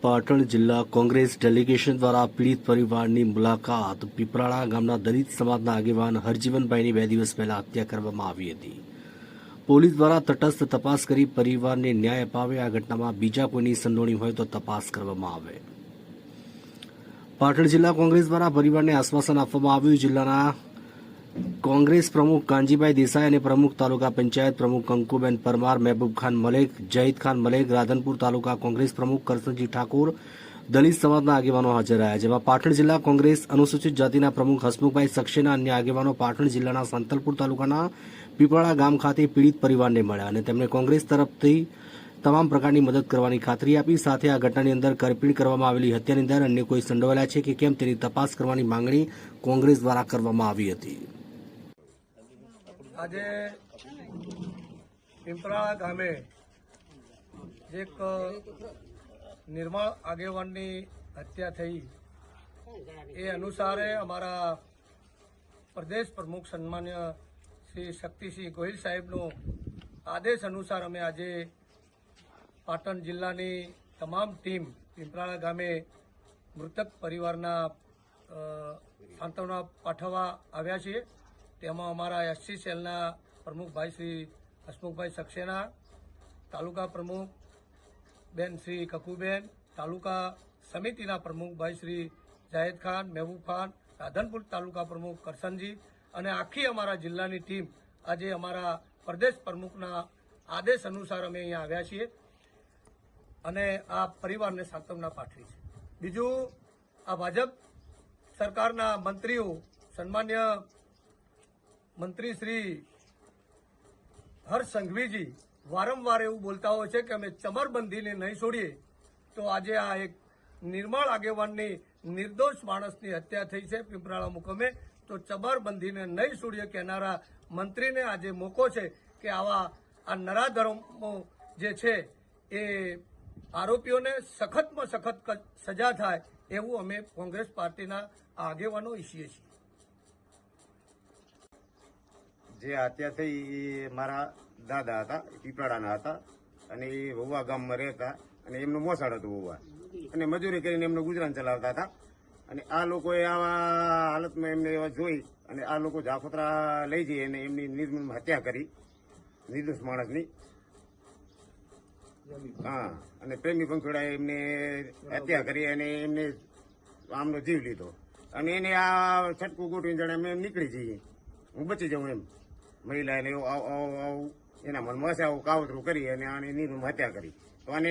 પાટણ જિલ્લા કોંગ્રેસ ડેલિગેશન દ્વારા પીડિત પરિવારની મુલાકાત પીપરાળા ગામના દલિત સમાજના આગેવાન હરજીવનભાઈની 2 દિવસ પહેલા હત્યા કરવામાં આવી હતી। પોલીસ દ્વારા તટસ્થ તપાસ કરી પરિવારને ન્યાય અપાવે। આ ઘટનામાં બીજા કોઈની સંડોવણી હોય તો તપાસ કરવામાં આવે। પાટણ જિલ્લા કોંગ્રેસ દ્વારા પરિવારને આશ્વાસન આપવામાં આવ્યું। જિલ્લાના કોંગ્રેસ પ્રમુખ કાનજીભાઈ દેસાઈ અને પ્રમુખ તાલુકા પંચાયત પ્રમુખ કંકુબેન પરમાર, મહેબૂબ ખાન મલેક, જહીદ ખાન મલેક, રાધનપુર તાલુકા કોંગ્રેસ પ્રમુખ કરસનજી ઠાકોર, દલિત સમાજના આગેવાનો હાજર રહ્યા, જેમાં પાટણ જિલ્લા કોંગ્રેસ અનુસૂચિત જાતિના પ્રમુખ હસમુખભાઈ સક્સેના અન્ય આગેવાનો પાટણ જિલ્લાના સાંતલપુર તાલુકાના પીપળા ગામ ખાતે પીડિત પરિવારને મળ્યા અને તેમને કોંગ્રેસ તરફથી તમામ પ્રકારની મદદ કરવાની ખાતરી આપી। સાથે આ ઘટનાની અંદર કરપીણ કરવામાં આવેલી હત્યાની અંદર અન્ય કોઈ સંડોવાયેલા છે કે કેમ તેની તપાસ કરવાની માંગણી કોંગ્રેસ દ્વારા કરવામાં આવી હતી। આજે પીપળા ગામે એક નિર્મળ આગેવાનની હત્યા થઈ એ અનુસારે અમારા પ્રદેશ પ્રમુખ સન્માન્ય શ્રી શક્તિસિંહ ગોહિલ સાહેબનો આદેશ અનુસાર અમે આજે પાટણ જિલ્લાની તમામ ટીમ પીપળા ગામે મૃતક પરિવારના સાંત્વના પાઠવવા આવ્યા છીએ। તેમાં અમારા એસસી સેલના પ્રમુખભાઈ શ્રી હસમુખભાઈ સક્સેના, તાલુકા પ્રમુખ બેન શ્રી કકુબેન, તાલુકા સમિતિના પ્રમુખભાઈ શ્રી જાહેદ ખાન, મહેબૂબ ખાન, રાધનપુર તાલુકા પ્રમુખ કરસનજી અને આખી અમારા જિલ્લાની ટીમ આજે અમારા પ્રદેશ પ્રમુખના આદેશ અનુસાર અમે અહીંયા આવ્યા છીએ અને આ પરિવારને સાંત્વના પાઠવી છે। બીજું, આ ભાજપ સરકારના મંત્રીઓ સન્માન્ય મંત્રી શ્રી હર્ષ સંઘવીજી વારંવાર એવું બોલતા હોય છે કે અમે ચમરબંધીને નહીં છોડીએ, તો આજે આ એક નિર્મળ આગેવાનની નિર્દોષ માણસની હત્યા થઈ છે પીપળાળા મુકામે, તો ચમરબંધીને નહીં છોડીએ કહેનારા મંત્રીને આજે મોકો છે કે આવા આ નરાધમો જે છે એ આરોપીઓને સખતમાં સખત સજા થાય એવું અમે કોંગ્રેસ પાર્ટીના આગેવાનો ઈચ્છીએ છીએ। જે હત્યા થઈ એ મારા દાદા હતા, પીપળાના હતા અને એ વહુવા ગામમાં રહેતા અને એમનું મોસાળ હતું વહુવા અને મજૂરી કરીને એમનું ગુજરાન ચલાવતા હતા અને આ લોકોએ આવા હાલતમાં એમને એવા જોઈ અને આ લોકો જાખોતરા લઈ જઈ અને એમની નિર્મમ હત્યા કરી, નિર્દોષ માણસની। હા, અને પ્રેમી પંખોડાએ એમને હત્યા કરી અને એમને આમનો જીવ લીધો અને એને આ છટકું ગોઠવીને જાણે અમે નીકળી જઈએ, હું બચી જાઉં એમ મહિલા એને આવું એના મનમાં આવું કાવતરું કરી અને આની નિર્મમ હત્યા કરી, તો આને